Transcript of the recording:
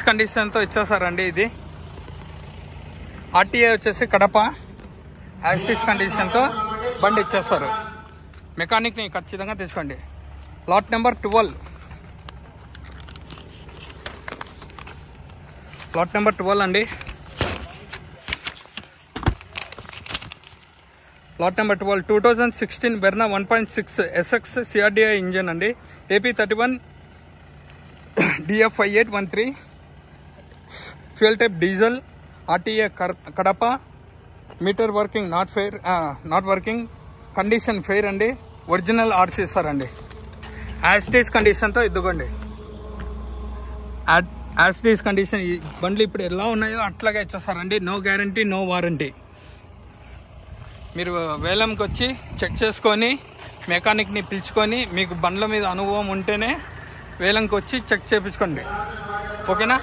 కండిషన్తో ఇచ్చేసారండి. ఇది ఆర్టీఏ వచ్చేసి కడప యాస్టీస్ కండిషన్తో బండి ఇచ్చేస్తారు. మెకానిక్ని ఖచ్చితంగా తెచ్చుకోండి. లాట్ నెంబర్ 12 అండి. Lot number 12 2016 Verna 1.6 SX CRDI engine అండి. AP31 DF5813 fuel type diesel. RTA Kadapa. Meter working not working. Condition fair అండి. ఒరిజినల్ ఆర్సీ ఇస్తారండి. యాస్టీస్ కండిషన్తో ఇద్దుకోండి. యాస్టీస్ కండిషన్. ఈ బండ్లు ఇప్పుడు ఎలా ఉన్నాయో అట్లాగే ఇచ్చేస్తారండి. No guarantee, no warranty. మీరు వేలంకి వచ్చి చెక్ చేసుకొని మెకానిక్ని పిలుచుకొని మీకు బండ్ల మీద అనుభవం ఉంటేనే వేలంకి వచ్చి చెక్ చేయించుకోండి. ఓకేనా?